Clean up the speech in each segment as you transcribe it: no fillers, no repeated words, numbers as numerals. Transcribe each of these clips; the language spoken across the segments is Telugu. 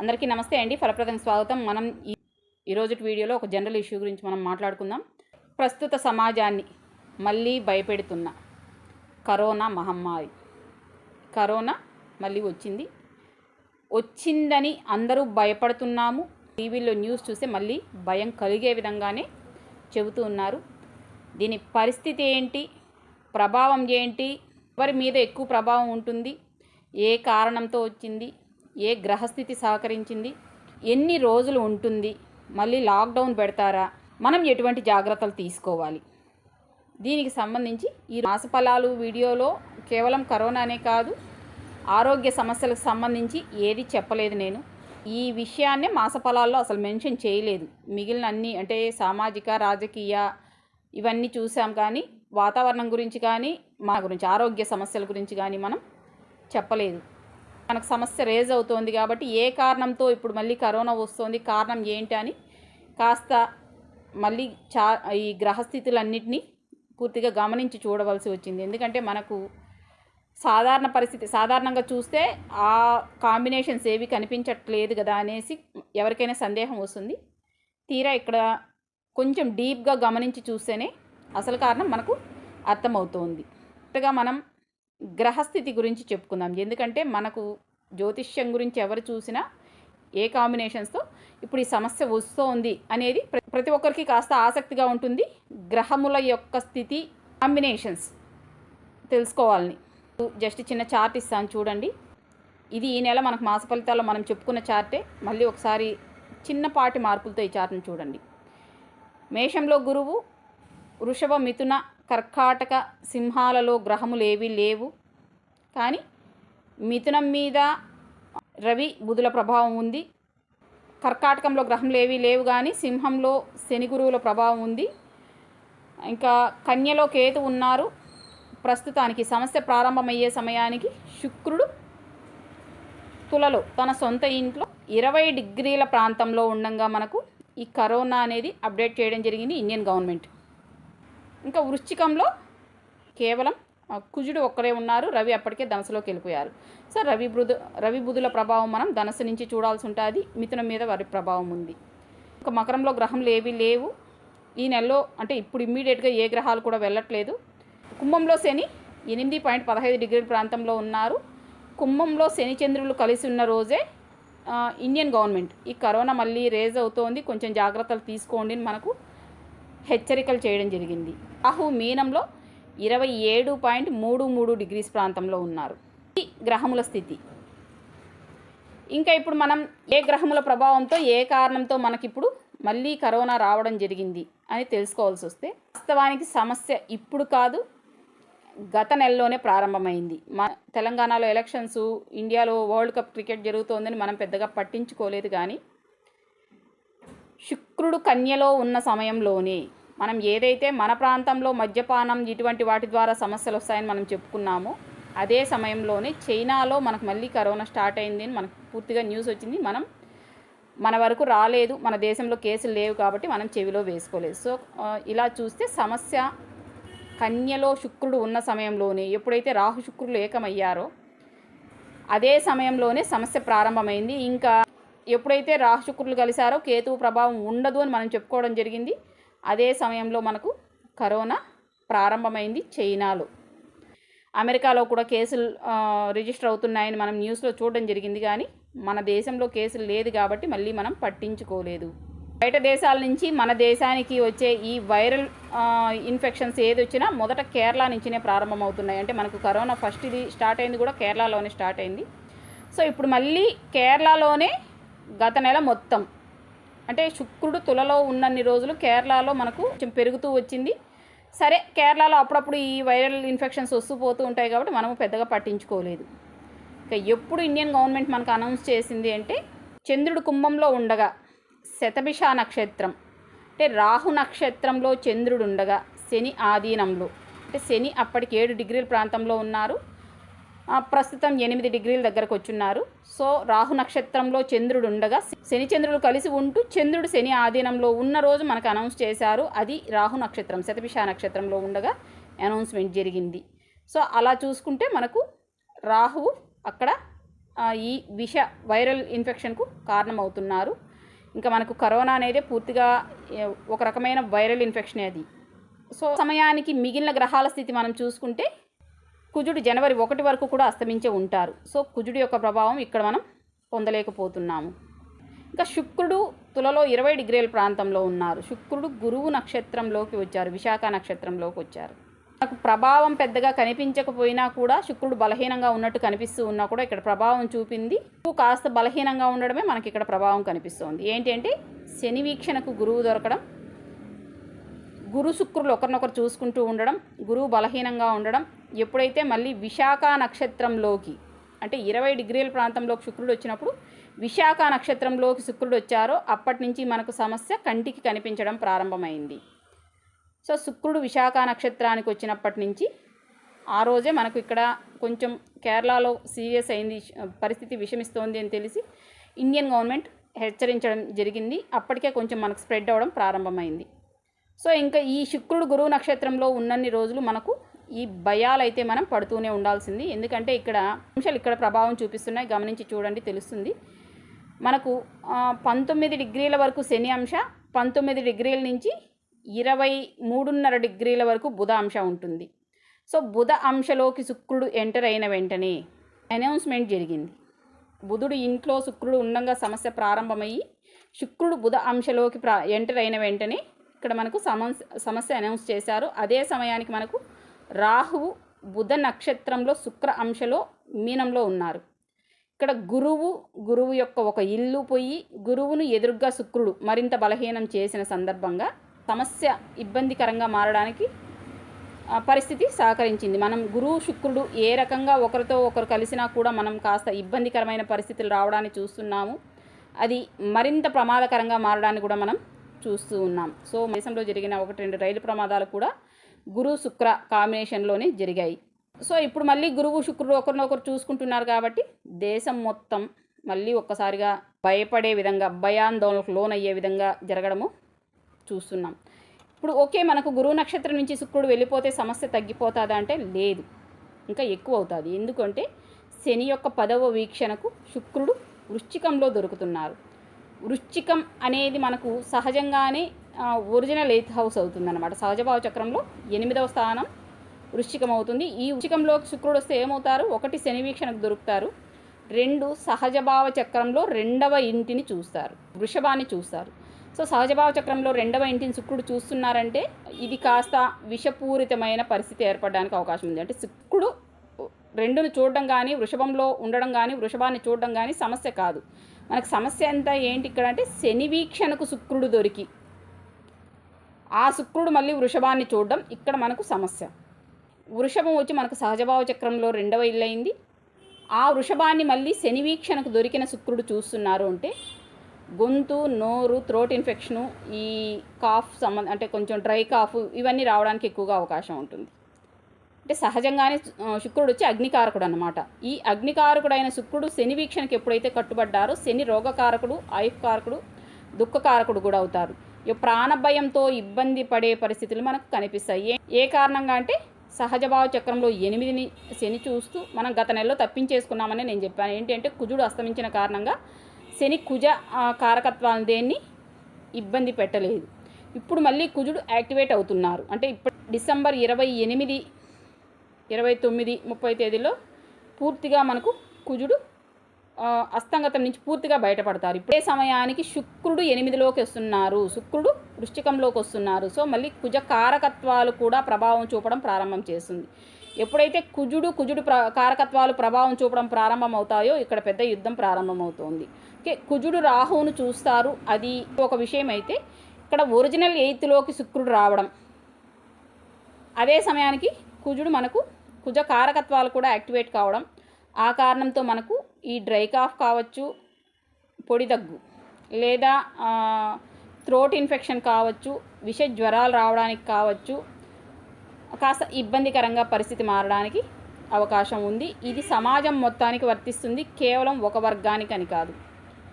అందరికీ నమస్తే అండి. ఫలప్రదంగా స్వాగతం. మనం ఈరోజు వీడియోలో ఒక జనరల్ ఇష్యూ గురించి మనం మాట్లాడుకుందాం. ప్రస్తుత సమాజాన్ని మళ్ళీ భయపెడుతున్న కరోనా మహమ్మారి. కరోనా మళ్ళీ వచ్చిందని అందరూ భయపడుతున్నాము. టీవీలో న్యూస్ చూస్తే మళ్ళీ భయం కలిగే విధంగానే చెబుతూ ఉన్నారు. దీని పరిస్థితి ఏంటి, ప్రభావం ఏంటి, ఎవరి మీద ఎక్కువ ప్రభావం ఉంటుంది, ఏ కారణంతో వచ్చింది, ఏ గ్రహస్థితి సహకరించింది, ఎన్ని రోజులు ఉంటుంది, మళ్ళీ లాక్డౌన్ పెడతారా, మనం ఎటువంటి జాగ్రత్తలు తీసుకోవాలి, దీనికి సంబంధించి ఈ మాసఫలాలు వీడియోలో కేవలం కరోనానే కాదు, ఆరోగ్య సమస్యలకు సంబంధించి ఏది చెప్పలేదు. నేను ఈ విషయాన్నే మాసఫలాల్లో అసలు మెన్షన్ చేయలేదు. మిగిలిన అన్నీ అంటే సామాజిక రాజకీయ ఇవన్నీ చూసాం, కానీ వాతావరణం గురించి కానీ మా గురించి ఆరోగ్య సమస్యల గురించి కానీ మనం చెప్పలేదు. మనకు సమస్య రేజ్ అవుతోంది కాబట్టి ఏ కారణంతో ఇప్పుడు మళ్ళీ కరోనా వస్తుంది, కారణం ఏంటి అని కాస్త మళ్ళీ ఈ గ్రహస్థితులన్నింటినీ పూర్తిగా గమనించి చూడవలసి వచ్చింది. ఎందుకంటే మనకు సాధారణంగా చూస్తే ఆ కాంబినేషన్స్ ఏవి కనిపించట్లేదు కదా అనేసి ఎవరికైనా సందేహం వస్తుంది. తీరా ఇక్కడ కొంచెం డీప్గా గమనించి చూస్తేనే అసలు కారణం మనకు అర్థమవుతోంది. ఇలాగా మనం గ్రహస్థితి గురించి చెప్పుకుందాం. ఎందుకంటే మనకు జ్యోతిష్యం గురించి ఎవరు చూసినా ఏ కాంబినేషన్స్తో ఇప్పుడు ఈ సమస్య వస్తోంది అనేది ప్రతి ఒక్కరికి కాస్త ఆసక్తిగా ఉంటుంది. గ్రహముల యొక్క స్థితి కాంబినేషన్స్ తెలుసుకోవాలని జస్ట్ చిన్న చార్ట్ ఇస్తాను చూడండి. ఇది ఈ నెల మనకు మాస ఫలితాల్లో మనం చెప్పుకున్న చార్టే. మళ్ళీ ఒకసారి చిన్నపాటి మార్పులతో ఈ చార్ట్ని చూడండి. మేషంలో గురువు, వృషభ, మిథున, కర్కాటక, సింహాలలో గ్రహములు ఏవీ లేవు. కానీ మిథునం మీద రవి బుధుల ప్రభావం ఉంది. కర్కాటకంలో గ్రహములు ఏవీ లేవు, కానీ సింహంలో శని గురువుల ప్రభావం ఉంది. ఇంకా కన్యలో కేతు ఉన్నారు. ప్రస్తుతానికి సమస్య ప్రారంభమయ్యే సమయానికి శుక్రుడు తులలో తన సొంత ఇంట్లో 20 డిగ్రీల ప్రాంతంలో ఉండగా మనకు ఈ కరోనా అనేది అప్డేట్ చేయడం జరిగింది ఇండియన్ గవర్నమెంట్. ఇంకా వృశ్చికంలో కేవలం కుజుడు ఒక్కరే ఉన్నారు. రవి అప్పటికే ధనుసులోకి వెళ్ళిపోయారు. సో రవి బుధుల ప్రభావం మనం ధనుసు నుంచి చూడాల్సి ఉంటుంది. మిథునం మీద వారి ప్రభావం ఉంది. ఇంకా మకరంలో గ్రహములు ఏవీ లేవు ఈ నెలలో. అంటే ఇప్పుడు ఇమ్మీడియట్గా ఏ గ్రహాలు కూడా వెళ్ళట్లేదు. కుంభంలో శని 8.15 డిగ్రీల ప్రాంతంలో ఉన్నారు. కుంభంలో శని చంద్రులు కలిసి ఉన్న రోజే ఇండియన్ గవర్నమెంట్ ఈ కరోనా మళ్ళీ రేజ్ అవుతోంది, కొంచెం జాగ్రత్తలు తీసుకోండి అని మనకు హెచ్చరికలు చేయడం జరిగింది. రాహు మీనంలో 27.33 డిగ్రీస్ ప్రాంతంలో ఉన్నారు. ఈ గ్రహముల స్థితి. ఇంకా ఇప్పుడు మనం ఏ గ్రహముల ప్రభావంతో ఏ కారణంతో మనకిప్పుడు మళ్ళీ కరోనా రావడం జరిగింది అని తెలుసుకోవాల్సి వస్తే, వాస్తవానికి సమస్య ఇప్పుడు కాదు, గత నెలలోనే ప్రారంభమైంది. తెలంగాణలో ఎలక్షన్స్, ఇండియాలో వరల్డ్ కప్ క్రికెట్ జరుగుతోందని మనం పెద్దగా పట్టించుకోలేదు. కానీ శుక్రుడు కన్యలో ఉన్న సమయంలోనే మనం ఏదైతే మన ప్రాంతంలో మద్యపానం ఇటువంటి వాటి ద్వారా సమస్యలు వస్తాయని మనం చెప్పుకున్నామో, అదే సమయంలోనే చైనాలో మనకు మళ్ళీ కరోనా స్టార్ట్ అయింది అని మనకు పూర్తిగా న్యూస్ వచ్చింది. మన వరకు రాలేదు, మన దేశంలో కేసులు లేవు కాబట్టి మనం చెవిలో వేసుకోలేదు. సో ఇలా చూస్తే సమస్య కన్యలో శుక్రుడు ఉన్న సమయంలోనే, ఎప్పుడైతే రాహు శుక్రులు ఏకమయ్యారో అదే సమయంలోనే సమస్య ప్రారంభమైంది. ఇంకా ఎప్పుడైతే రాహు శుక్రులు కలిశారో కేతువు ప్రభావం ఉండదు అని మనం చెప్పుకోవడం జరిగింది. అదే సమయంలో మనకు కరోనా ప్రారంభమైంది చైనాలో. అమెరికాలో కూడా కేసులు రిజిస్టర్ అవుతున్నాయని మనం న్యూస్లో చూడడం జరిగింది. కానీ మన దేశంలో కేసులు లేదు కాబట్టి మళ్ళీ మనం పట్టించుకోలేదు. బయట దేశాల నుంచి మన దేశానికి వచ్చే ఈ వైరల్ ఇన్ఫెక్షన్స్ ఏది వచ్చినా మొదట కేరళ నుంచినే ప్రారంభమవుతున్నాయి. అంటే మనకు కరోనా ఫస్ట్ ఇది స్టార్ట్ అయింది కూడా కేరళలోనే స్టార్ట్ అయింది. సో ఇప్పుడు మళ్ళీ కేరళలోనే గత నెల మొత్తం అంటే శుక్రుడు తులలో ఉన్నన్ని రోజులు కేరళలో మనకు కొంచెం పెరుగుతూ వచ్చింది. సరే, కేరళలో అప్పుడప్పుడు ఈ వైరల్ ఇన్ఫెక్షన్స్ వస్తూ పోతూ ఉంటాయి కాబట్టి మనము పెద్దగా పట్టించుకోలేదు. ఇక ఎప్పుడు ఇండియన్ గవర్నమెంట్ మనకు అనౌన్స్ చేసింది అంటే, చంద్రుడు కుంభంలో ఉండగా శతభిష నక్షత్రం అంటే రాహు నక్షత్రంలో చంద్రుడు ఉండగా శని ఆధీనంలో, అంటే శని అప్పటికి 7 డిగ్రీల ప్రాంతంలో ఉన్నారు, ప్రస్తుతం 8 డిగ్రీల దగ్గరకు వచ్చున్నారు. సో రాహు నక్షత్రంలో చంద్రుడు ఉండగా శని చంద్రుడు కలిసి ఉంటూ చంద్రుడు శని ఆధీనంలో ఉన్న రోజు మనకు అనౌన్స్ చేశారు. అది రాహు నక్షత్రం శతభిష నక్షత్రంలో ఉండగా అనౌన్స్మెంట్ జరిగింది. సో అలా చూసుకుంటే మనకు రాహువు అక్కడ ఈ వైరల్ ఇన్ఫెక్షన్కు కారణమవుతున్నారు. ఇంకా మనకు కరోనా అనేది పూర్తిగా ఒక రకమైన వైరల్ ఇన్ఫెక్షనే అది. సో సమయానికి మిగిలిన గ్రహాల స్థితి మనం చూసుకుంటే కుజుడు జనవరి 1 వరకు కూడా అస్తమించే ఉంటారు. సో కుజుడు యొక్క ప్రభావం ఇక్కడ మనం పొందలేకపోతున్నాము. ఇంకా శుక్రుడు తులలో 20 డిగ్రీల ప్రాంతంలో ఉన్నారు. శుక్రుడు గురువు నక్షత్రంలోకి వచ్చారు, విశాఖ నక్షత్రంలోకి వచ్చారు. మనకు ప్రభావం పెద్దగా కనిపించకపోయినా కూడా శుక్రుడు బలహీనంగా ఉన్నట్టు కనిపిస్తూ ఉన్నా కూడా ఇక్కడ ప్రభావం చూపింది. కాస్త బలహీనంగా ఉండడమే మనకి ఇక్కడ ప్రభావం కనిపిస్తుంది. ఏంటంటే శని వీక్షణకు గురువు దొరకడం, గురు శుక్రులు ఒకరినొకరు చూసుకుంటూ ఉండడం, గురువు బలహీనంగా ఉండడం. ఎప్పుడైతే మళ్ళీ విశాఖ నక్షత్రంలోకి అంటే 20 డిగ్రీల ప్రాంతంలోకి శుక్రుడు వచ్చినప్పుడు విశాఖ నక్షత్రంలోకి శుక్రుడు వచ్చారో అప్పటి నుంచి మనకు సమస్య కంటికి కనిపించడం ప్రారంభమైంది. సో శుక్రుడు విశాఖ నక్షత్రానికి వచ్చినప్పటి నుంచి ఆ రోజే మనకు ఇక్కడ కొంచెం కేరళలో సీరియస్ అయింది, పరిస్థితి విషమిస్తోంది అని తెలిసి ఇండియన్ గవర్నమెంట్ హెచ్చరించడం జరిగింది. అప్పటికే కొంచెం మనకు స్ప్రెడ్ అవ్వడం ప్రారంభమైంది. సో ఇంకా ఈ శుక్రుడు గురువు నక్షత్రంలో ఉన్నన్ని రోజులు మనకు ఈ భయాలు అయితే మనం పడుతూనే ఉండాల్సింది. ఎందుకంటే ఇక్కడ అంశాలు ఇక్కడ ప్రభావం చూపిస్తున్నాయి, గమనించి చూడండి తెలుస్తుంది. మనకు 19 డిగ్రీల వరకు శని అంశ, 19 డిగ్రీల నుంచి 23.5 డిగ్రీల వరకు బుధ అంశ ఉంటుంది. సో బుధ అంశలోకి శుక్రుడు ఎంటర్ అయిన వెంటనే అనౌన్స్మెంట్ జరిగింది. బుధుడు ఇంట్లో శుక్రుడు ఉండగా సమస్య ప్రారంభమయ్యి శుక్రుడు బుధ అంశలోకి ఎంటర్ అయిన వెంటనే ఇక్కడ మనకు సమస్య అనౌన్స్ చేశారు. అదే సమయానికి మనకు రాహువు బుధ నక్షత్రంలో శుక్ర అంశలో మీనంలో ఉన్నారు. ఇక్కడ గురువు యొక్క ఒక ఇల్లు పోయి గురువును ఎదురుగా శుక్రుడు మరింత బలహీనం చేసిన సందర్భంగా సమస్య ఇబ్బందికరంగా మారడానికి పరిస్థితి సహకరించింది. మనం గురువు శుక్రుడు ఏ రకంగా ఒకరితో ఒకరు కలిసినా కూడా మనం కాస్త ఇబ్బందికరమైన పరిస్థితులు రావడాన్ని చూస్తున్నాము. అది మరింత ప్రమాదకరంగా మారడాన్ని కూడా మనం చూస్తూ ఉన్నాం. సో దేశంలో జరిగిన 1-2 రైలు ప్రమాదాలు కూడా గురు శుక్ర కాంబినేషన్లోనే జరిగాయి. సో ఇప్పుడు మళ్ళీ గురువు శుక్రుడు ఒకరినొకరు చూసుకుంటున్నారు కాబట్టి దేశం మొత్తం మళ్ళీ ఒక్కసారిగా భయపడే విధంగా, భయాందోళనకు లోనయ్యే విధంగా జరగడము చూస్తున్నాం. ఇప్పుడు ఓకే, మనకు గురువు నక్షత్రం నుంచి శుక్రుడు వెళ్ళిపోతే సమస్య తగ్గిపోతుందా అంటే లేదు, ఇంకా ఎక్కువ అవుతుంది. ఎందుకంటే శని యొక్క 10వ వీక్షణకు శుక్రుడు వృశ్చికంలో దొరుకుతున్నారు. వృశ్చికం అనేది మనకు సహజంగానే ఒరిజినల్ 8th హౌస్ అవుతుందన్నమాట. సహజభావ చక్రంలో 8వ స్థానం వృశ్చికం అవుతుంది. ఈ వృశ్చికంలోకి శుక్రుడు వస్తే ఏమవుతారు? 1 శని వీక్షణకు దొరుకుతారు, 2 సహజభావ చక్రంలో 2వ ఇంటిని చూస్తారు, వృషభాన్ని చూస్తారు. సో సహజభావ చక్రంలో 2వ ఇంటిని శుక్రుడు చూస్తున్నారంటే ఇది కాస్త విషపూరితమైన పరిస్థితి ఏర్పడడానికి అవకాశం ఉంది. అంటే శుక్రుడు 2ను చూడడం కానీ, వృషభంలో ఉండడం కానీ, వృషభాన్ని చూడడం కానీ సమస్య కాదు. మనకు సమస్య అంతా ఏంటి ఇక్కడ అంటే శని వీక్షణకు శుక్రుడు దొరికి ఆ శుక్రుడు మళ్ళీ వృషభాన్ని చూడడం ఇక్కడ మనకు సమస్య. వృషభం వచ్చి మనకు సహజభావ చక్రంలో 2వ ఇల్లు అయింది. ఆ వృషభాన్ని మళ్ళీ శని వీక్షణకు దొరికిన శుక్రుడు చూస్తున్నారు అంటే గొంతు, నోరు, థ్రోట్ ఇన్ఫెక్షను, ఈ కాఫ్ అంటే కొంచెం డ్రై కాఫ్ ఇవన్నీ రావడానికి ఎక్కువగా అవకాశం ఉంటుంది. అంటే సహజంగానే శుక్రుడు వచ్చి అగ్నికారకుడు అన్నమాట. ఈ అగ్నికారకుడైన శుక్రుడు శని వీక్షణకి ఎప్పుడైతే కట్టుబడ్డారో శని రోగకారకుడు, ఆయుకారకుడు, దుఃఖకారకుడు కూడా అవుతారు. ప్రాణభయంతో ఇబ్బంది పడే పరిస్థితులు మనకు కనిపిస్తాయి. ఏ కారణంగా అంటే సహజభావ చక్రంలో 8ని శని చూస్తూ మనం గత నెలలో తప్పించేసుకున్నామని నేను చెప్పాను. ఏంటంటే కుజుడు అస్తమించిన కారణంగా శని కుజ కారకత్వాన్ని దేన్ని ఇబ్బంది పెట్టలేదు. ఇప్పుడు మళ్ళీ కుజుడు యాక్టివేట్ అవుతున్నారు. అంటే ఇప్పుడు డిసెంబర్ 28, 29, 30 తేదీలో పూర్తిగా మనకు కుజుడు అస్తంగతం నుంచి పూర్తిగా బయటపడతారు. ఇప్పుడే సమయానికి శుక్రుడు 8లోకి వస్తున్నారు, శుక్రుడు వృశ్చికంలోకి వస్తున్నారు. సో మళ్ళీ కుజ కారకత్వాలు కూడా ప్రభావం చూపడం ప్రారంభం చేస్తుంది. ఎప్పుడైతే కుజుడు కారకత్వాలు ప్రభావం చూపడం ప్రారంభం అవుతాయో ఇక్కడ పెద్ద యుద్ధం ప్రారంభమవుతోంది. ఓకే, కుజుడు రాహువును చూస్తారు, అది ఒక విషయం. అయితే ఇక్కడ ఒరిజినల్ 8లోకి శుక్రుడు రావడం, అదే సమయానికి కుజుడు మనకు కుజ కారకత్వాలు కూడా యాక్టివేట్ కావడం, ఆ కారణంతో మనకు ఈ డ్రై కాఫ్ కావచ్చు, పొడి దగ్గు లేదా థ్రోట్ ఇన్ఫెక్షన్ కావచ్చు, విష జ్వరాలు రావడానికి కావచ్చు, కాస్త ఇబ్బందికరంగా పరిస్థితి మారడానికి అవకాశం ఉంది. ఇది సమాజం మొత్తానికి వర్తిస్తుంది, కేవలం ఒక వర్గానికి అని కాదు.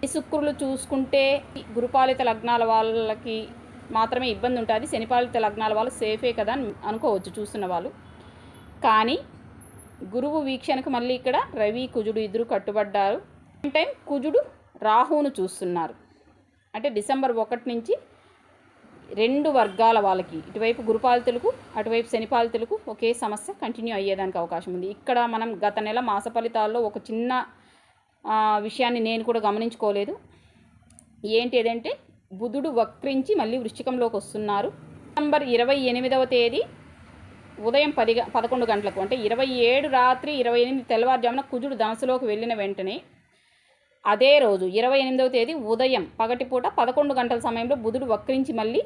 ఈ శుక్రులు చూసుకుంటే గురుపాలిత లగ్నాల వాళ్ళకి మాత్రమే ఇబ్బంది ఉంటుంది, శనిపాలిత లగ్నాల వాళ్ళు సేఫే కదా అని అనుకోవచ్చు చూస్తున్న వాళ్ళు. కానీ గురువు వీక్షణకు మళ్ళీ ఇక్కడ రవి కుజుడు ఇద్దరు కట్టుబడ్డారు. సేమ్ టైం కుజుడు రాహువును చూస్తున్నారు. అంటే డిసెంబర్ 1 నుంచి 2 వర్గాల వాళ్ళకి, ఇటువైపు గురుపాలితులకు అటువైపు శనిపాలితులకు ఒకే సమస్య కంటిన్యూ అయ్యేదానికి అవకాశం ఉంది. ఇక్కడ మనం గత నెల మాస ఫలితాల్లో ఒక చిన్న విషయాన్ని నేను కూడా గమనించుకోలేదు. ఏదంటే బుధుడు వక్రించి మళ్ళీ వృశ్చికంలోకి వస్తున్నారు. డిసెంబర్ 28వ తేదీ ఉదయం 11 గంటలకు, అంటే 27 రాత్రి 28 తెల్లవారుజామున కుజుడు ధనుసులోకి వెళ్ళిన వెంటనే అదే రోజు 28వ తేదీ ఉదయం పగటిపూట 11 గంటల సమయంలో బుధుడు వక్రించి మళ్ళీ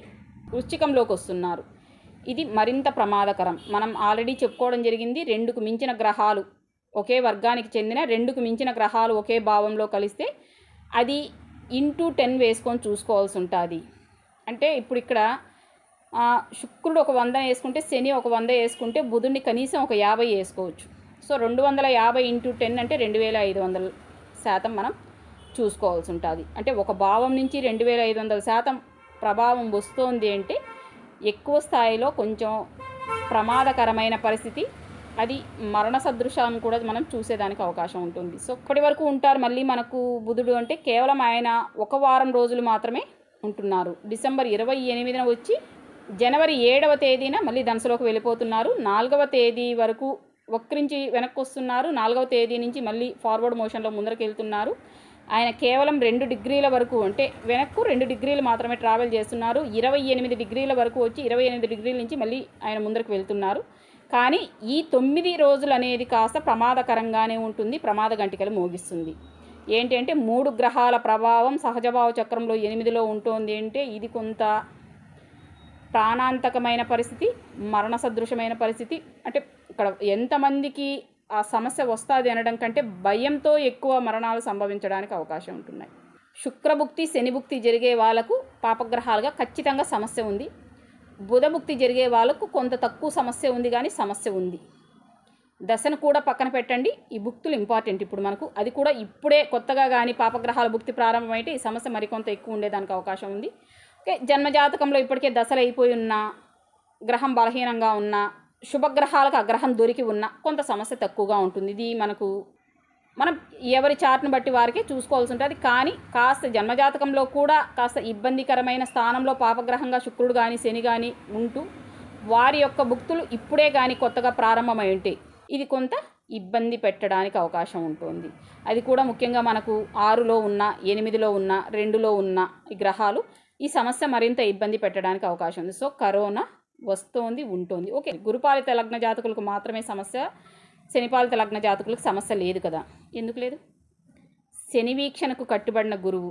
వృశ్చికంలోకి వస్తున్నారు. ఇది మరింత ప్రమాదకరం. మనం ఆల్రెడీ చెప్పుకోవడం జరిగింది. 2కు మించిన గ్రహాలు, ఒకే వర్గానికి చెందిన 2కు మించిన గ్రహాలు ఒకే భావంలో కలిస్తే అది ఇంటూ 10 వేసుకొని చూసుకోవాల్సి ఉంటుంది. అంటే ఇప్పుడు ఇక్కడ శుక్రుడు ఒక 100 వేసుకుంటే, శని ఒక 100 వేసుకుంటే, బుధుడిని కనీసం ఒక 50 వేసుకోవచ్చు. సో 250 ఇంటూ 10 అంటే 2500% మనం చూసుకోవాల్సి ఉంటుంది. అంటే ఒక భావం నుంచి 2500% ప్రభావం వస్తుంది అంటే ఎక్కువ స్థాయిలో కొంచెం ప్రమాదకరమైన పరిస్థితి, అది మరణ సదృశాన్ని కూడా మనం చూసేదానికి అవకాశం ఉంటుంది. సో ఇప్పటి వరకు ఉంటారు మళ్ళీ మనకు బుధుడు అంటే కేవలం ఆయన ఒక వారం రోజులు మాత్రమే ఉంటున్నారు. డిసెంబర్ 28న వచ్చి జనవరి 7వ తేదీన మళ్ళీ ధనుసులోకి వెళ్ళిపోతున్నారు. 4వ తేదీ వరకు వక్రించి వెనక్కి వస్తున్నారు. 4వ తేదీ నుంచి మళ్ళీ ఫార్వర్డ్ మోషన్లో ముందరికి వెళ్తున్నారు. ఆయన కేవలం 2 డిగ్రీల వరకు, అంటే వెనక్కు 2 డిగ్రీలు మాత్రమే ట్రావెల్ చేస్తున్నారు. 28 డిగ్రీల వరకు వచ్చి 28 డిగ్రీల నుంచి మళ్ళీ ఆయన ముందరికి వెళ్తున్నారు. కానీ ఈ 9 రోజులు అనేది కాస్త ప్రమాదకరంగానే ఉంటుంది, ప్రమాద గంటికలు మోగిస్తుంది. అంటే 3 గ్రహాల ప్రభావం సహజభావ చక్రంలో 8లో ఉంటుంది. అంటే ఇది కొంత ప్రాణాంతకమైన పరిస్థితి, మరణ సదృశమైన పరిస్థితి. అంటే ఇక్కడ ఎంతమందికి ఆ సమస్య వస్తుంది అనడం కంటే భయంతో ఎక్కువ మరణాలు సంభవించడానికి అవకాశం ఉంటున్నాయి. శుక్రభుక్తి శనిభుక్తి జరిగే వాళ్ళకు పాపగ్రహాలుగా ఖచ్చితంగా సమస్య ఉంది. బుధభుక్తి జరిగే వాళ్ళకు కొంత తక్కువ సమస్య ఉంది, కానీ సమస్య ఉంది. దశను కూడా పక్కన పెట్టండి, ఈ భుక్తులు ఇంపార్టెంట్ ఇప్పుడు మనకు. అది కూడా ఇప్పుడే కొత్తగా కానీ పాపగ్రహాల భుక్తి ప్రారంభమైతే ఈ సమస్య మరికొంత ఎక్కువ ఉండేదానికి అవకాశం ఉంది. ఓకే, జన్మజాతకంలో ఇప్పటికే దశలు అయిపోయి ఉన్న, గ్రహం బలహీనంగా ఉన్న, శుభగ్రహాలకు అగ్రహం దొరికి ఉన్న కొంత సమస్య తక్కువగా ఉంటుంది. ఇది మనం ఎవరి చార్ట్ను బట్టి వారికే చూసుకోవాల్సి ఉంటుంది. కానీ కాస్త జన్మజాతకంలో కూడా కాస్త ఇబ్బందికరమైన స్థానంలో పాపగ్రహంగా శుక్రుడు కానీ శని కానీ ఉంటూ వారి యొక్క భుక్తులు ఇప్పుడే కానీ కొత్తగా ప్రారంభమై ఉంటే ఇది కొంత ఇబ్బంది పెట్టడానికి అవకాశం ఉంటుంది. అది కూడా ముఖ్యంగా మనకు 6లో ఉన్న, 8లో ఉన్న, 2లో ఉన్న ఈ గ్రహాలు ఈ సమస్య మరింత ఇబ్బంది పెట్టడానికి అవకాశం ఉంది. సో కరోనా వస్తోంది, ఉంటుంది. ఓకే, గురుపాలిత లగ్న జాతకులకు మాత్రమే సమస్య, శనిపాలిత లగ్న జాతకులకు సమస్య లేదు కదా. ఎందుకు లేదు? శని వీక్షణకు కట్టుబడిన గురువు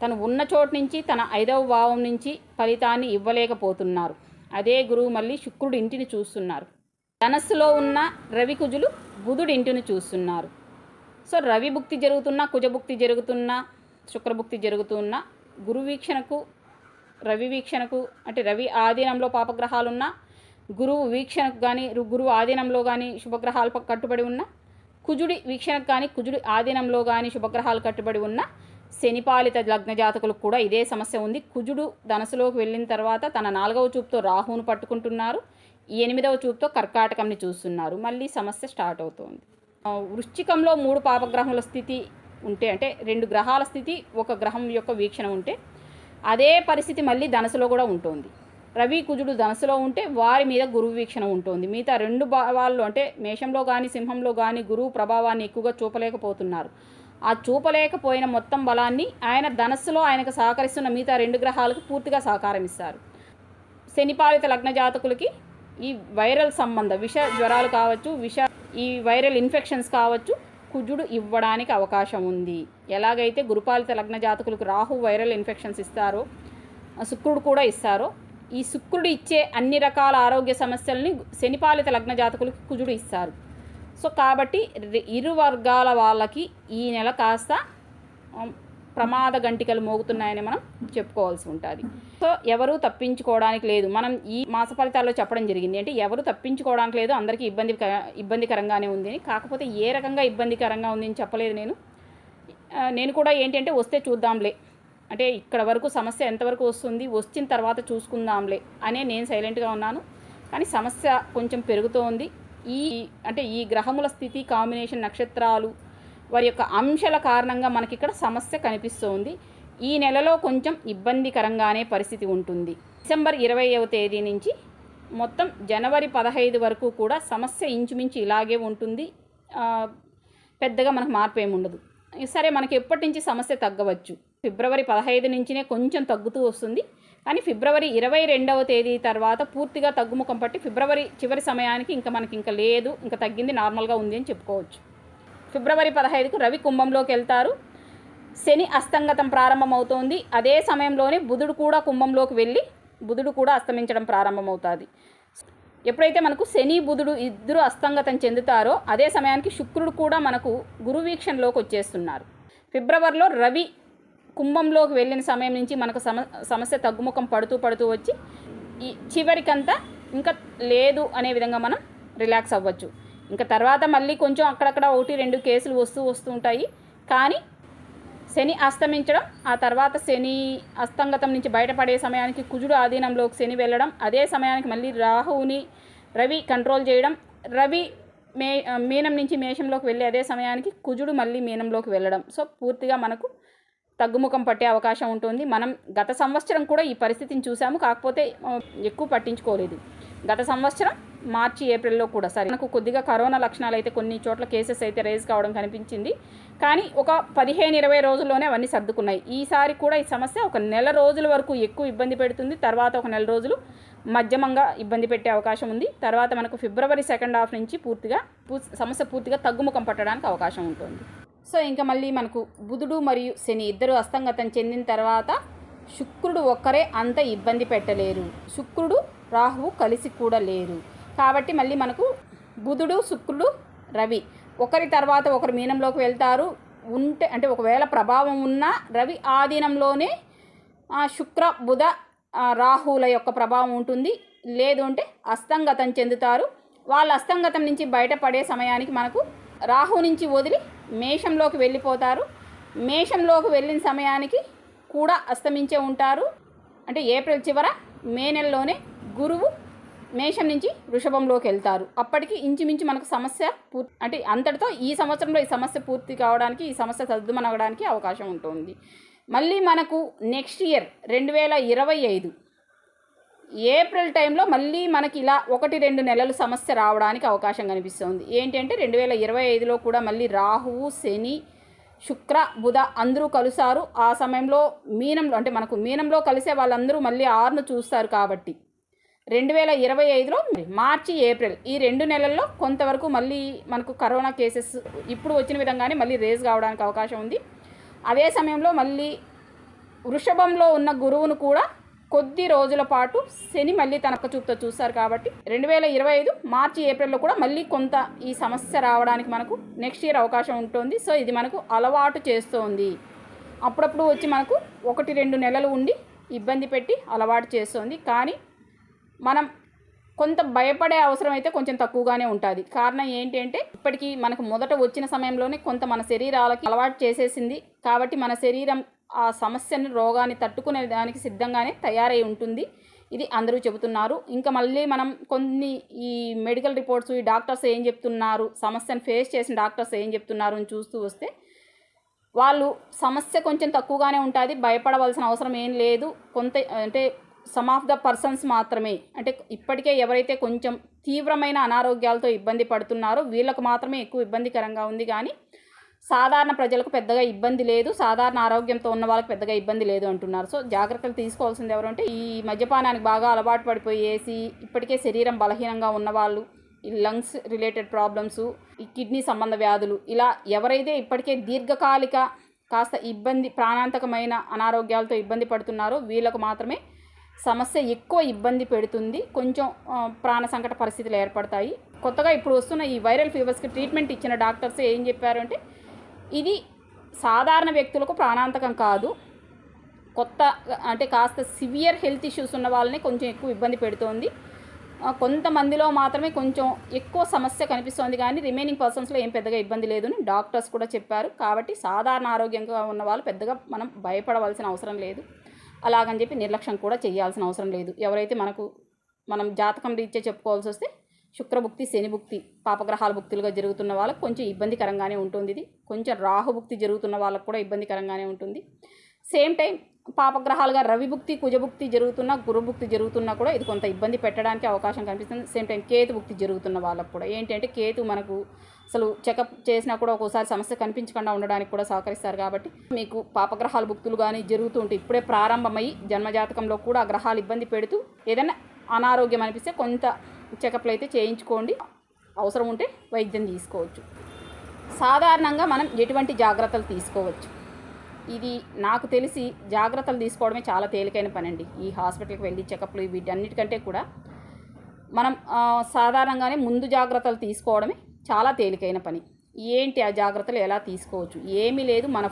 తను ఉన్న చోటు నుంచి తన 5వ భావం నుంచి ఫలితాన్ని ఇవ్వలేకపోతున్నారు. అదే గురువు మళ్ళీ శుక్రుడు ఇంటిని చూస్తున్నారు. ధనస్సులో ఉన్న రవి కుజులు బుధుడు ఇంటిని చూస్తున్నారు. సో రవి భుక్తి జరుగుతున్నా, కుజభుక్తి జరుగుతున్నా, శుక్రభుక్తి జరుగుతున్నా, గురు వీక్షణకు రవి వీక్షణకు, అంటే రవి ఆధీనంలో పాపగ్రహాలున్నా, గురువు వీక్షణకు కానీ గురువు ఆధీనంలో కానీ శుభగ్రహాలు కట్టుబడి ఉన్న, కుజుడి వీక్షణకు కానీ కుజుడి ఆధీనంలో కానీ శుభగ్రహాలు కట్టుబడి ఉన్న శనిపాలిత లగ్న జాతకులకు కూడా ఇదే సమస్య ఉంది. కుజుడు ధనసులోకి వెళ్ళిన తర్వాత తన 4వ చూపుతో రాహువును పట్టుకుంటున్నారు, 8వ చూపుతో కర్కాటకంని చూస్తున్నారు. మళ్ళీ సమస్య స్టార్ట్ అవుతుంది. వృశ్చికంలో 3 పాపగ్రహముల స్థితి ఉంటే, అంటే 2 గ్రహాల స్థితి, ఒక గ్రహం యొక్క వీక్షణ ఉంటే అదే పరిస్థితి మళ్ళీ ధనసులో కూడా ఉంటుంది. రవి కుజుడు ధనసులో ఉంటే వారి మీద గురువు వీక్షణ ఉంటుంది. మిగతా 2 భావాల్లో, అంటే మేషంలో కానీ సింహంలో కానీ గురువు ప్రభావాన్ని ఎక్కువగా చూపలేకపోతున్నారు. ఆ చూపలేకపోయిన మొత్తం బలాన్ని ఆయన ధనస్సులో ఆయనకు సహకరిస్తున్న మిగతా 2 గ్రహాలకు పూర్తిగా సహకారం ఇస్తారు. శనిపాలిత లగ్న జాతకులకి ఈ వైరల్ సంబంధ విష జ్వరాలు కావచ్చు, ఈ వైరల్ ఇన్ఫెక్షన్స్ కావచ్చు, కుజుడు ఇవ్వడానికి అవకాశం ఉంది. ఎలాగైతే గురుపాలిత లగ్న జాతకులకు రాహు వైరల్ ఇన్ఫెక్షన్స్ ఇస్తారో, శుక్రుడు కూడా ఇస్తారో, ఈ శుక్రుడు ఇచ్చే అన్ని రకాల ఆరోగ్య సమస్యల్ని శనిపాలిత లగ్న జాతకులకు కుజుడు ఇస్తారు. సో కాబట్టి ఇరు వర్గాల వాళ్ళకి ఈ నెల కాస్త ప్రమాద గంటికలు మోగుతున్నాయని మనం చెప్పుకోవాల్సి ఉంటుంది. సో ఎవరు తప్పించుకోవడానికి లేదు. మనం ఈ మాస ఫలితాల్లో చెప్పడం జరిగింది, అంటే ఎవరు తప్పించుకోవడానికి లేదు, అందరికీ ఇబ్బందికరంగానే ఉంది. కాకపోతే ఏ రకంగా ఇబ్బందికరంగా ఉంది అని చెప్పలేదు నేను కూడా. ఏంటంటే వస్తే చూద్దాంలే, అంటే ఇక్కడ వరకు సమస్య ఎంతవరకు వస్తుంది, వచ్చిన తర్వాత చూసుకుందాంలే అనే నేను సైలెంట్గా ఉన్నాను. కానీ సమస్య కొంచెం పెరుగుతోంది. ఈ అంటే ఈ గ్రహముల స్థితి కాంబినేషన్ నక్షత్రాలు వారి యొక్క అంశాల కారణంగా మనకి ఇక్కడ సమస్య కనిపిస్తుంది. ఈ నెలలో కొంచెం ఇబ్బందికరంగానే పరిస్థితి ఉంటుంది. డిసెంబర్ 20వ తేదీ నుంచి మొత్తం జనవరి 15 వరకు కూడా సమస్య ఇంచుమించు ఇలాగే ఉంటుంది. పెద్దగా మనకు మార్పు ఏమి ఉండదు. సరే, మనకి ఎప్పటి నుంచి సమస్య తగ్గవచ్చు, ఫిబ్రవరి 15 నుంచినే కొంచెం తగ్గుతూ వస్తుంది. కానీ ఫిబ్రవరి 22వ తేదీ తర్వాత పూర్తిగా తగ్గుముఖం పట్టి ఫిబ్రవరి చివరి సమయానికి మనకి ఇంకా లేదు, ఇంకా తగ్గింది, నార్మల్గా ఉంది అని చెప్పుకోవచ్చు. ఫిబ్రవరి 15కు రవి కుంభంలోకి వెళ్తారు. శని అస్తంగతం ప్రారంభమవుతోంది. అదే సమయంలోనే బుధుడు కూడా కుంభంలోకి వెళ్ళి బుధుడు కూడా అస్తమించడం ప్రారంభమవుతుంది. ఎప్పుడైతే మనకు శని బుధుడు ఇద్దరు అస్తంగతం చెందుతారో అదే సమయానికి శుక్రుడు కూడా మనకు గురువీక్షణలోకి వచ్చేస్తున్నారు. ఫిబ్రవరిలో రవి కుంభంలోకి వెళ్ళిన సమయం నుంచి మనకు సమస్య తగ్గుముఖం పడుతూ వచ్చి ఈ చివరికంతా ఇంకా లేదు అనే విధంగా మనం రిలాక్స్ అవ్వచ్చు. ఇంకా తర్వాత మళ్ళీ కొంచెం అక్కడక్కడ 1-2 కేసులు వస్తూ ఉంటాయి. కానీ శని అస్తమించడం, ఆ తర్వాత శని అస్తంగతం నుంచి బయటపడే సమయానికి కుజుడు ఆధీనంలోకి శని వెళ్ళడం, అదే సమయానికి మళ్ళీ రాహువుని రవి కంట్రోల్ చేయడం, రవి మీనం నుంచి మేషంలోకి వెళ్ళి అదే సమయానికి కుజుడు మళ్ళీ మీనంలోకి వెళ్ళడం. సో పూర్తిగా మనకు తగ్గుముఖం పట్టే అవకాశం ఉంటుంది. మనం గత సంవత్సరం కూడా ఈ పరిస్థితిని చూసాము, కాకపోతే ఎక్కువ పట్టించుకోలేదు. గత సంవత్సరం మార్చి ఏప్రిల్లో కూడా మనకు కొద్దిగా కరోనా లక్షణాలు అయితే కొన్ని చోట్ల కేసెస్ అయితే రేజ్ కావడం కనిపించింది. కానీ ఒక 15-20 రోజుల్లోనే అవన్నీ సర్దుకున్నాయి. ఈసారి కూడా ఈ సమస్య ఒక నెల రోజుల వరకు ఎక్కువ ఇబ్బంది పెడుతుంది. తర్వాత ఒక నెల రోజులు మధ్యమంగా ఇబ్బంది పెట్టే అవకాశం ఉంది. తర్వాత మనకు ఫిబ్రవరి సెకండ్ హాఫ్ నుంచి సమస్య పూర్తిగా తగ్గుముఖం పట్టడానికి అవకాశం ఉంటుంది. సో ఇంకా మళ్ళీ మనకు బుధుడు మరియు శని ఇద్దరు అస్తంగతం చెందిన తర్వాత శుక్రుడు ఒక్కరే అంత ఇబ్బంది పెట్టలేరు. శుక్రుడు రాహువు కలిసి కూడా లేరు. కాబట్టి మళ్ళీ మనకు బుధుడు శుక్రుడు రవి ఒకరి తర్వాత ఒకరు మీనంలోకి వెళ్తారు. అంటే ఒకవేళ ప్రభావం ఉన్నా రవి ఆధీనంలోనే శుక్ర బుధ రాహువుల యొక్క ప్రభావం ఉంటుంది. లేదు అంటే అస్తంగతం చెందుతారు. వాళ్ళ అస్తంగతం నుంచి బయటపడే సమయానికి మనకు రాహు నుంచి వదిలి మేషంలోకి వెళ్ళిపోతారు. మేషంలోకి వెళ్ళిన సమయానికి కూడా అస్తమించే ఉంటారు. అంటే ఏప్రిల్ చివర మే నెలలోనే గురువు మేషం నుంచి వృషభంలోకి వెళ్తారు. అప్పటికి ఇంచుమించు మనకు సమస్య అంటే అంతటితో ఈ సంవత్సరంలో ఈ సమస్య పూర్తి కావడానికి, ఈ సమస్య సర్దుమనగడానికి అవకాశం ఉంటుంది. మళ్ళీ మనకు నెక్స్ట్ ఇయర్ 2025 ఏప్రిల్ టైంలో మళ్ళీ మనకి ఇలా 1-2 నెలలు సమస్య రావడానికి అవకాశం కనిపిస్తుంది. ఏంటంటే 2025లో కూడా మళ్ళీ రాహువు శని శుక్ర బుధ అందరూ కలుసారు. ఆ సమయంలో మీనంలో అంటే మనకు మీనంలో కలిసే వాళ్ళందరూ మళ్ళీ 6ను చూస్తారు. కాబట్టి 2025లో మార్చి ఏప్రిల్ ఈ 2 నెలల్లో కొంతవరకు మళ్ళీ మనకు కరోనా కేసెస్ ఇప్పుడు వచ్చిన విధంగానే మళ్ళీ రేజ్ కావడానికి అవకాశం ఉంది. అదే సమయంలో మళ్ళీ వృషభంలో ఉన్న గురువును కూడా కొద్ది రోజుల పాటు శని మళ్ళీ తన చూపుతో చూస్తారు. కాబట్టి 2025 మార్చి ఏప్రిల్లో కూడా మళ్ళీ కొంత ఈ సమస్య రావడానికి మనకు నెక్స్ట్ ఇయర్ అవకాశం ఉంటుంది. సో ఇది మనకు అలవాటు చేస్తోంది. అప్పుడప్పుడు వచ్చి మనకు 1-2 నెలలు ఉండి ఇబ్బంది పెట్టి అలవాటు చేస్తోంది. కానీ మనం కొంత భయపడే అవసరం అయితే కొంచెం తక్కువగానే ఉంటుంది. కారణం ఏంటి అంటే ఇప్పటికీ మనకు మొదట వచ్చిన సమయంలోనే కొంత మన శరీరాలకి అలవాటు చేసేసింది. కాబట్టి మన శరీరం ఆ సమస్యని రోగాన్ని తట్టుకునే దానికి సిద్ధంగానే తయారై ఉంటుంది. ఇది అందరూ చెబుతున్నారు. ఇంకా మళ్ళీ మనం కొన్ని ఈ మెడికల్ రిపోర్ట్స్, ఈ డాక్టర్స్ ఏం చెప్తున్నారు, సమస్యను ఫేస్ చేసిన డాక్టర్స్ ఏం చెప్తున్నారు అని చూస్తూ వస్తే వాళ్ళు సమస్య కొంచెం తక్కువగానే ఉంటుంది, భయపడవలసిన అవసరం ఏం లేదు. కొంత అంటే సమ్ ఆఫ్ ద పర్సన్స్ మాత్రమే, అంటే ఇప్పటికే ఎవరైతే కొంచెం తీవ్రమైన అనారోగ్యాలతో ఇబ్బంది పడుతున్నారో వీళ్ళకు మాత్రమే ఎక్కువ ఇబ్బందికరంగా ఉంది. కానీ సాధారణ ప్రజలకు పెద్దగా ఇబ్బంది లేదు, సాధారణ ఆరోగ్యంతో ఉన్న వాళ్ళకి పెద్దగా ఇబ్బంది లేదు అంటున్నారు. సో జాగ్రత్తలు తీసుకోవాల్సింది ఎవరంటే ఈ మద్యపానానికి బాగా అలవాటు పడిపోయేసి ఇప్పటికే శరీరం బలహీనంగా ఉన్నవాళ్ళు, ఈ లంగ్స్ రిలేటెడ్ ప్రాబ్లమ్స్, ఈ కిడ్నీ సంబంధ వ్యాధులు, ఇలా ఎవరైతే ఇప్పటికే దీర్ఘకాలిక కాస్త ప్రాణాంతకమైన అనారోగ్యాలతో ఇబ్బంది పడుతున్నారో వీళ్ళకు మాత్రమే సమస్య ఎక్కువ ఇబ్బంది పెడుతుంది. కొంచెం ప్రాణ సంకట పరిస్థితులు ఏర్పడతాయి. కొత్తగా ఇప్పుడు వస్తున్న ఈ వైరల్ ఫీవర్స్కి ట్రీట్మెంట్ ఇచ్చిన డాక్టర్స్ ఏం చెప్పారు అంటే ఇది సాధారణ వ్యక్తులకు ప్రాణాంతకం కాదు, కొత్త అంటే కాస్త సివియర్ హెల్త్ ఇష్యూస్ ఉన్న వాళ్ళని కొంచెం ఎక్కువ ఇబ్బంది పెడుతోంది. కొంతమందిలో మాత్రమే కొంచెం ఎక్కువ సమస్య కనిపిస్తోంది. కానీ రిమైనింగ్ పర్సన్స్లో ఏం పెద్దగా ఇబ్బంది లేదని డాక్టర్స్ కూడా చెప్పారు. కాబట్టి సాధారణ ఆరోగ్యంగా ఉన్న వాళ్ళు పెద్దగా మనం భయపడవలసిన అవసరం లేదు. అలాగని చెప్పి నిర్లక్ష్యం కూడా చేయాల్సిన అవసరం లేదు. ఎవరైతే మనం జాతకం రీత్యా చెప్పుకోవాల్సి వస్తే శుక్రభుక్తి, శనిభుక్తి, పాపగ్రహాల భుక్తులుగా జరుగుతున్న వాళ్ళకు కొంచెం ఇబ్బందికరంగానే ఉంటుంది. ఇది కొంచెం రాహుభుక్తి జరుగుతున్న వాళ్ళకు కూడా ఇబ్బందికరంగానే ఉంటుంది. సేమ్ టైం పాపగ్రహాలుగా రవిభుక్తి, కుజభుక్తి జరుగుతున్నా, గురుభుక్తి జరుగుతున్నా కూడా ఇది కొంత ఇబ్బంది పెట్టడానికి అవకాశం కనిపిస్తుంది. సేమ్ టైం కేతుభుక్తి జరుగుతున్న వాళ్ళకు కూడా ఏంటంటే కేతు మనకు అసలు చెకప్ చేసినా కూడా ఒక్కోసారి సమస్య కనిపించకుండా ఉండడానికి కూడా సహకరిస్తారు. కాబట్టి మీకు పాపగ్రహాల భుక్తులు కానీ జరుగుతూ ఉంటే ఇప్పుడే ప్రారంభమై జన్మజాతకంలో కూడా గ్రహాలు ఇబ్బంది పెడుతూ ఏదైనా అనారోగ్యం అనిపిస్తే కొంత చెకప్లు అయితే చేయించుకోండి. అవసరం ఉంటే వైద్యం తీసుకోవచ్చు. సాధారణంగా మనం ఎటువంటి జాగ్రత్తలు తీసుకోవచ్చు? ఇది నాకు తెలిసి జాగ్రత్తలు తీసుకోవడమే చాలా తేలికైన పని అండి. ఈ హాస్పిటల్కి వెళ్ళి చెకప్లు వీటన్నిటికంటే కూడా మనం సాధారణంగానే ముందు జాగ్రత్తలు తీసుకోవడమే చాలా తేలికైన పని. ఏంటి ఆ జాగ్రత్తలు ఎలా తీసుకోవచ్చు? ఏమీ లేదు, మన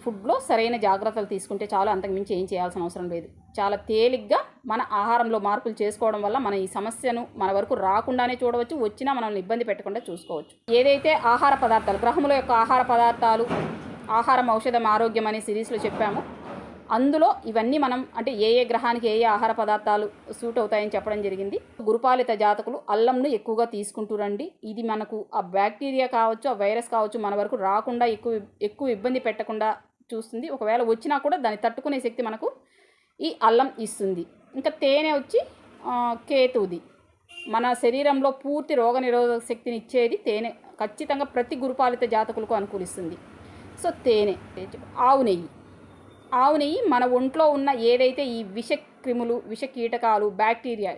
ఫుడ్లో సరైన జాగ్రత్తలు తీసుకుంటే చాలు, అంతకుమించి ఏం చేయాల్సిన అవసరం లేదు. చాలా తేలిగ్గా మన ఆహారంలో మార్పులు చేసుకోవడం వల్ల మన ఈ సమస్యను మన వరకు రాకుండానే చూడవచ్చు, వచ్చినా మనల్ని ఇబ్బంది పెట్టకుండా చూసుకోవచ్చు. ఏదైతే ఆహార పదార్థాలు, గ్రహముల యొక్క ఆహార పదార్థాలు, ఆహారం ఔషధం ఆరోగ్యం అనే సిరీస్లో చెప్పాము. అందులో ఇవన్నీ మనం అంటే ఏ ఏ గ్రహానికి ఏ ఏ ఆహార పదార్థాలు సూట్ అవుతాయని చెప్పడం జరిగింది. గురుపాలిత జాతకులు అల్లంను ఎక్కువగా తీసుకుంటూ రండి. ఇది మనకు ఆ బ్యాక్టీరియా కావచ్చు, ఆ వైరస్ కావచ్చు మన వరకు రాకుండా ఎక్కువ ఇబ్బంది పెట్టకుండా చూస్తుంది. ఒకవేళ వచ్చినా కూడా దాన్ని తట్టుకునే శక్తి మనకు ఈ అల్లం ఇస్తుంది. ఇంకా తేనె వచ్చి కేతువుది. మన శరీరంలో పూర్తి రోగనిరోధక శక్తిని ఇచ్చేది తేనె. ఖచ్చితంగా ప్రతి గురుపాలిత జాతకులకు అనుకూలిస్తుంది. సో తేనె. ఆవు నెయ్యి మన ఒంట్లో ఉన్న ఏదైతే ఈ విషక్రిములు, విషకీటకాలు, బ్యాక్టీరియా,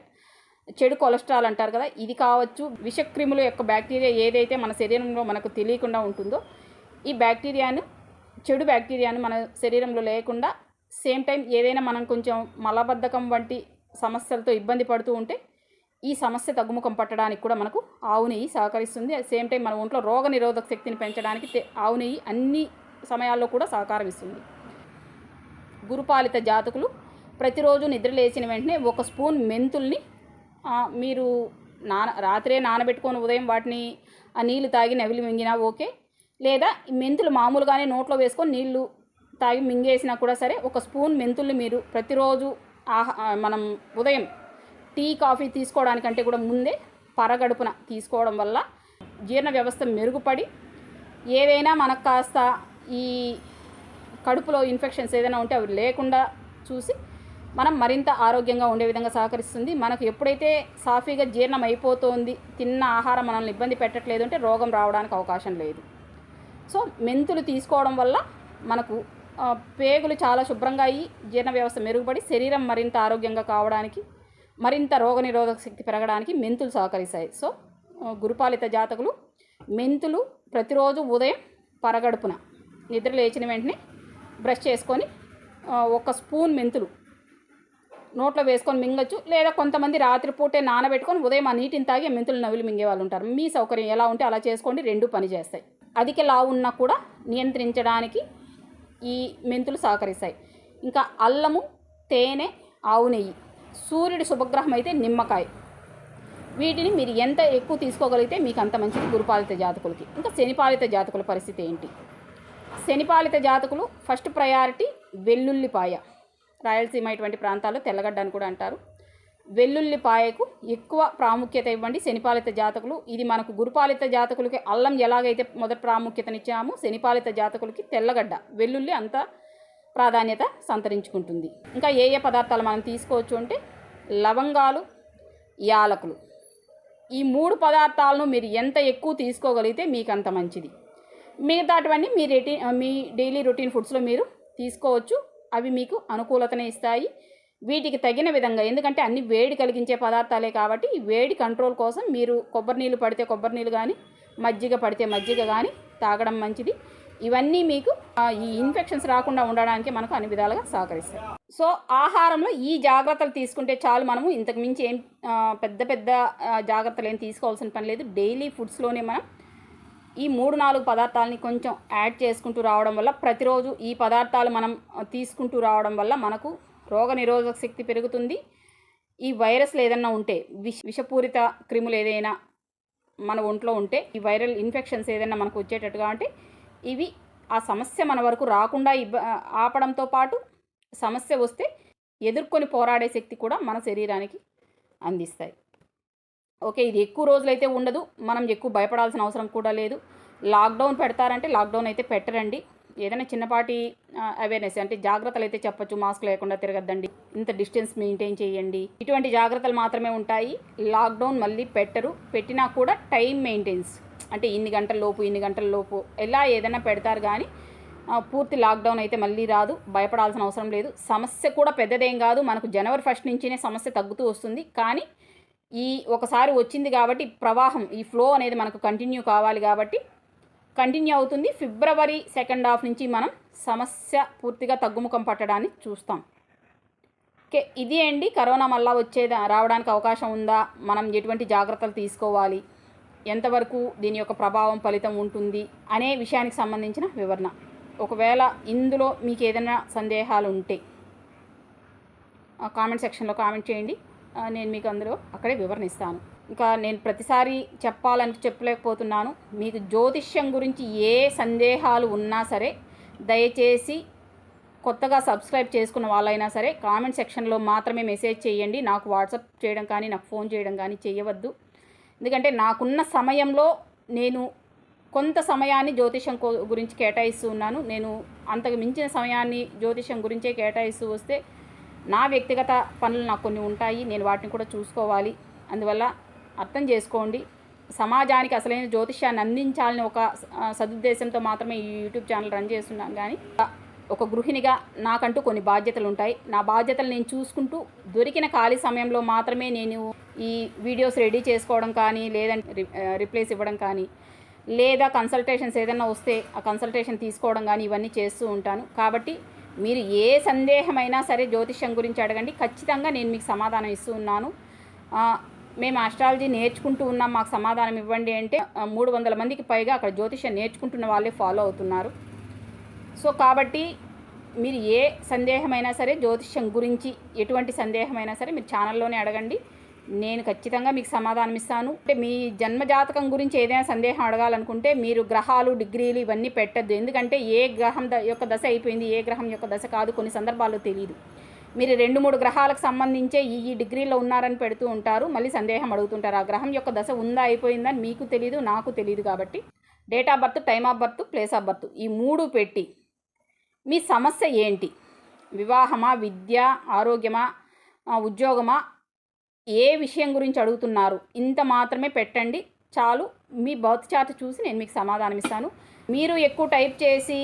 చెడు కొలెస్ట్రాల్ అంటారు కదా, ఇది కావచ్చు. విషక్రిముల యొక్క బ్యాక్టీరియా ఏదైతే మన శరీరంలో మనకు తెలియకుండా ఉంటుందో ఈ బ్యాక్టీరియాను, చెడు బ్యాక్టీరియాను మన శరీరంలో లేకుండా, సేమ్ టైం ఏదైనా మనం కొంచెం మలబద్ధకం వంటి సమస్యలతో ఇబ్బంది పడుతూ ఉంటే ఈ సమస్య తగ్గుముఖం పట్టడానికి కూడా మనకు ఆవు నెయ్యి సహకరిస్తుంది. సేమ్ టైం మన ఒంట్లో రోగ నిరోధక శక్తిని పెంచడానికి ఆవు నెయ్యి అన్ని సమయాల్లో కూడా సహకారం ఇస్తుంది. గురుపాలిత జాతకులు ప్రతిరోజు నిద్ర లేచిన వెంటనే 1 స్పూన్ మెంతుల్ని మీరు రాత్రే నానబెట్టుకొని ఉదయం వాటిని ఆ నీళ్లు తాగి నవిలి మింగినా ఓకే, లేదా మెంతులు మామూలుగానే నోట్లో వేసుకొని నీళ్లు తాగి మింగేసినా కూడా సరే. 1 స్పూన్ మెంతుల్ని మీరు ప్రతిరోజు మనం ఉదయం టీ, కాఫీ తీసుకోవడానికంటే కూడా ముందే పరగడుపున తీసుకోవడం వల్ల జీర్ణ వ్యవస్థ మెరుగుపడి ఏవైనా మనకు కాస్త ఈ కడుపులో ఇన్ఫెక్షన్స్ ఏదైనా ఉంటే అవి లేకుండా చూసి మనం మరింత ఆరోగ్యంగా ఉండే విధంగా సహకరిస్తుంది. మనకు ఎప్పుడైతే సాఫీగా జీర్ణం అయిపోతుంది, తిన్న ఆహారం మనల్ని ఇబ్బంది పెట్టట్లేదు అంటే రోగం రావడానికి అవకాశం లేదు. సో మెంతులు తీసుకోవడం వల్ల మనకు పేగులు చాలా శుభ్రంగా అయ్యి జీర్ణ వ్యవస్థ మెరుగుపడి శరీరం మరింత ఆరోగ్యంగా కావడానికి, మరింత రోగనిరోధక శక్తి పెరగడానికి మెంతులు సహకరిస్తాయి. సో గురుపాలిత జాతకులు మెంతులు ప్రతిరోజు ఉదయం పరగడుపున నిద్ర లేచిన వెంటనే బ్రష్ చేసుకొని 1 స్పూన్ మెంతులు నోట్లో వేసుకొని మింగచ్చు. లేదా కొంతమంది రాత్రిపూటే నానబెట్టుకొని ఉదయం ఆ నీటిని తాగి మెంతులు నవిలి మింగే వాళ్ళు ఉంటారు. మీ సౌకర్యం ఎలా ఉంటే అలా చేసుకోండి, 2 పని చేస్తాయి. అధిక లావు ఉన్నా కూడా నియంత్రించడానికి ఈ మెంతులు సహకరిస్తాయి. ఇంకా అల్లము, తేనె, ఆవు నెయ్యి, సూర్యుడి శుభగ్రహం అయితే నిమ్మకాయ, వీటిని మీరు ఎంత ఎక్కువ తీసుకోగలిగితే మీకు అంత మంచిది గురుపాలిత జాతకులకి. ఇంకా శనిపాలిత జాతకుల పరిస్థితి ఏంటి? శనిపాలిత జాతకులు ఫస్ట్ ప్రయారిటీ వెల్లుల్లిపాయ. రాయలసీమ ఇటువంటి ప్రాంతాల్లో తెల్లగడ్డ అని కూడా అంటారు. వెల్లుల్లిపాయకు ఎక్కువ ప్రాముఖ్యత ఇవ్వండి శనిపాలిత జాతకులు. ఇది మనకు గురుపాలిత జాతకులకి అల్లం ఎలాగైతే మొదటి ప్రాముఖ్యతనిచ్చామో శనిపాలిత జాతకులకి తెల్లగడ్డ, వెల్లుల్లి అంత ప్రాధాన్యత సంతరించుకుంటుంది. ఇంకా ఏ ఏ పదార్థాలు మనం తీసుకోవచ్చు అంటే లవంగాలు, యాలకులు. ఈ 3 పదార్థాలను మీరు ఎంత ఎక్కువ తీసుకోగలిగితే మీకు అంత మంచిది. మిగతాటివన్నీ మీ డైలీ రొటీన్ ఫుడ్స్లో మీరు తీసుకోవచ్చు. అవి మీకు అనుకూలతనే ఇస్తాయి వీటికి తగిన విధంగా. ఎందుకంటే అన్ని వేడి కలిగించే పదార్థాలే కాబట్టి ఈ వేడి కంట్రోల్ కోసం మీరు కొబ్బరి నీళ్ళు పడితే కొబ్బరి నీళ్ళు కానీ, మజ్జిగ పడితే మజ్జిగ కానీ తాగడం మంచిది. ఇవన్నీ మీకు ఈ ఇన్ఫెక్షన్స్ రాకుండా ఉండడానికి మనకు అన్ని విధాలుగా సహకరిస్తాయి. సో ఆహారంలో ఈ జాగ్రత్తలు తీసుకుంటే చాలు. మనము ఇంతకు మించి ఏం పెద్ద జాగ్రత్తలు ఏం తీసుకోవాల్సిన పని లేదు. డైలీ ఫుడ్స్లోనే మనం ఈ 3-4 పదార్థాలని కొంచెం యాడ్ చేసుకుంటూ రావడం వల్ల, ప్రతిరోజు ఈ పదార్థాలు మనం తీసుకుంటూ రావడం వల్ల మనకు రోగ నిరోధక శక్తి పెరుగుతుంది. ఈ వైరస్లు ఏదైనా ఉంటే, విషపూరిత క్రిములు ఏదైనా మన ఒంట్లో ఉంటే, ఈ వైరల్ ఇన్ఫెక్షన్స్ ఏదైనా మనకు వచ్చేటట్టుగా అంటే ఇవి ఆ సమస్య మన వరకు రాకుండా ఆపడంతో పాటు సమస్య వస్తే ఎదుర్కొని పోరాడే శక్తి కూడా మన శరీరానికి అందిస్తాయి. ఓకే, ఇది ఎక్కువ రోజులైతే ఉండదు, మనం ఎక్కువ భయపడాల్సిన అవసరం కూడా లేదు. లాక్డౌన్ పెడతారంటే లాక్డౌన్ అయితే పెట్టరండి. ఏదైనా చిన్నపాటి అవేర్నెస్ అంటే జాగ్రత్తలు అయితే చెప్పచ్చు. మాస్క్ లేకుండా తిరగద్దండి, ఇంత డిస్టెన్స్ మెయింటైన్ చేయండి, ఇటువంటి జాగ్రత్తలు మాత్రమే ఉంటాయి. లాక్డౌన్ మళ్ళీ పెట్టరు. పెట్టినా కూడా టైం మెయింటెన్స్ అంటే ఇన్ని గంటల లోపు ఎలా ఏదైనా పెడతారు కానీ పూర్తి లాక్డౌన్ అయితే మళ్ళీ రాదు. భయపడాల్సిన అవసరం లేదు. సమస్య కూడా పెద్దదేం కాదు. మనకు జనవరి 1 నుంచినే సమస్య తగ్గుతూ వస్తుంది. కానీ ఈ ఒకసారి వచ్చింది కాబట్టి ప్రవాహం, ఈ ఫ్లో అనేది మనకు కంటిన్యూ కావాలి కాబట్టి కంటిన్యూ అవుతుంది. ఫిబ్రవరి సెకండ్ హాఫ్ నుంచి మనం సమస్య పూర్తిగా తగ్గుముఖం పట్టడాన్ని చూస్తాం. ఓకే, ఇది అండి కరోనా మళ్ళా రావడానికి అవకాశం ఉందా, మనం ఎటువంటి జాగ్రత్తలు తీసుకోవాలి, ఎంతవరకు దీని యొక్క ప్రభావం ఫలితం ఉంటుంది అనే విషయానికి సంబంధించిన వివరణ. ఒకవేళ ఇందులో మీకు ఏదైనా సందేహాలు ఉంటే కామెంట్ సెక్షన్లో కామెంట్ చేయండి. నేను మీకు అందులో అక్కడే వివరణ ఇస్తాను. ఇంకా నేను ప్రతిసారి చెప్పలేకపోతున్నాను. మీకు జ్యోతిష్యం గురించి ఏ సందేహాలు ఉన్నా సరే దయచేసి కొత్తగా సబ్స్క్రైబ్ చేసుకున్న వాళ్ళైనా సరే కామెంట్ సెక్షన్లో మాత్రమే మెసేజ్ చేయండి. నాకు వాట్సాప్ చేయడం కానీ నాకు ఫోన్ చేయడం కానీ చేయవద్దు. ఎందుకంటే నాకున్న సమయంలో నేను కొంత సమయాన్ని జ్యోతిష్యం గురించి కేటాయిస్తూ ఉన్నాను. నేను అంతకు మించిన సమయాన్ని జ్యోతిష్యం గురించే కేటాయిస్తూ వస్తే నా వ్యక్తిగత పనులు నాకు కొన్ని ఉంటాయి, నేను వాటిని కూడా చూసుకోవాలి. అందువల్ల అర్థం చేసుకోండి. సమాజానికి అసలైన జ్యోతిష్యాన్ని అందించాలని ఒక సదుద్దేశంతో మాత్రమే ఈ యూట్యూబ్ ఛానల్ రన్ చేస్తున్నాను. కానీ ఒక గృహిణిగా నాకంటూ కొన్ని బాధ్యతలు ఉంటాయి. నా బాధ్యతలు నేను చూసుకుంటూ దొరికిన ఖాళీ సమయంలో మాత్రమే నేను ఈ వీడియోస్ రెడీ చేసుకోవడం కానీ, లేదంటే రిప్లైస్ ఇవ్వడం కానీ, లేదా కన్సల్టేషన్స్ ఏదైనా వస్తే ఆ కన్సల్టేషన్ తీసుకోవడం కానీ ఇవన్నీ చేస్తూ ఉంటాను. కాబట్టి మీరు ఏ సందేహమైనా సరే జ్యోతిష్యం గురించి అడగండి, ఖచ్చితంగా నేను మీకు సమాధానం ఇస్తూ ఉన్నాను. మేము ఆస్ట్రాలజీ నేర్చుకుంటూ ఉన్నాం, మాకు సమాధానం ఇవ్వండి అంటే 300 మందికి పైగా అక్కడ జ్యోతిష్యం నేర్చుకుంటున్న వాళ్ళే ఫాలో అవుతున్నారు. సో కాబట్టి మీరు ఏ సందేహమైనా సరే జ్యోతిష్యం గురించి ఎటువంటి సందేహమైనా సరే మీరు ఛానల్లోనే అడగండి, నేను ఖచ్చితంగా మీకు సమాధానం ఇస్తాను. అంటే మీ జన్మజాతకం గురించి ఏదైనా సందేహం అడగాలనుకుంటే మీరు గ్రహాలు, డిగ్రీలు ఇవన్నీ పెట్టద్దు. ఎందుకంటే ఏ గ్రహం యొక్క దశ అయిపోయింది, ఏ గ్రహం యొక్క దశ కాదు కొన్ని సందర్భాల్లో తెలియదు. మీరు 2-3 గ్రహాలకు సంబంధించే ఈ డిగ్రీలో ఉన్నారని పెడుతూ ఉంటారు, మళ్ళీ సందేహం అడుగుతుంటారు. ఆ గ్రహం యొక్క దశ ఉందా అయిపోయిందని మీకు తెలియదు, నాకు తెలియదు. కాబట్టి date of birth, time of birth, place of birth ఈ 3 పెట్టి మీ సమస్య ఏంటి, వివాహమా, విద్య, ఆరోగ్యమా, ఉద్యోగమా, ఏ విషయం గురించి అడుగుతున్నారు, ఇంత మాత్రమే పెట్టండి చాలు. మీ బర్త్ చార్ట్ చూసి నేను మీకు సమాధానం ఇస్తాను. మీరు ఎక్కువ టైప్ చేసి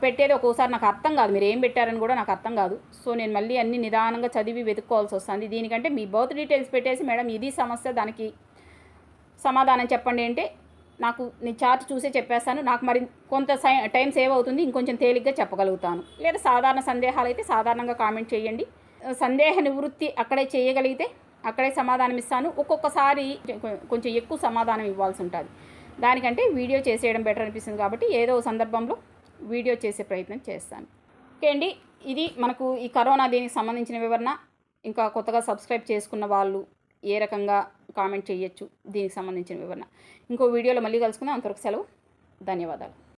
పెట్టేది ఒక్కోసారి నాకు అర్థం కాదు, మీరు ఏం పెట్టారని కూడా నాకు అర్థం కాదు. సో నేను మళ్ళీ అన్ని నిదానంగా చదివి వెతుక్కోవాల్సి వస్తుంది. దీనికంటే మీ బర్త్ డీటెయిల్స్ పెట్టేసి మేడం ఇది సమస్య, దానికి సమాధానం చెప్పండి అంటే నేను చార్ట్ చూసే చెప్పేస్తాను. నాకు మరి కొంత టైం సేవ్ అవుతుంది, ఇంకొంచెం తేలిగ్గా చెప్పగలుగుతాను. లేదా సాధారణ సందేహాలు అయితే సాధారణంగా కామెంట్ చేయండి. సందేహ నివృత్తి అక్కడే చేయగలిగితే అక్కడే సమాధానం ఇస్తాను. ఒక్కొక్కసారి కొంచెం ఎక్కువ సమాధానం ఇవ్వాల్సి ఉంటుంది, దానికంటే వీడియో చేసేయడం బెటర్ అనిపిస్తుంది. కాబట్టి ఏదో సందర్భంలో వీడియో చేసే ప్రయత్నం చేస్తాను. ఓకే అండి, ఇది మనకు ఈ కరోనా దీనికి సంబంధించిన వివరణ. ఇంకా కొత్తగా సబ్స్క్రైబ్ చేసుకున్న వాళ్ళు ఏ రకంగా కామెంట్ చేయొచ్చు దీనికి సంబంధించిన వివరణ. ఇంకో వీడియోలో మళ్ళీ కలుసుకుందాం. అంతవరకు సెలవు, ధన్యవాదాలు.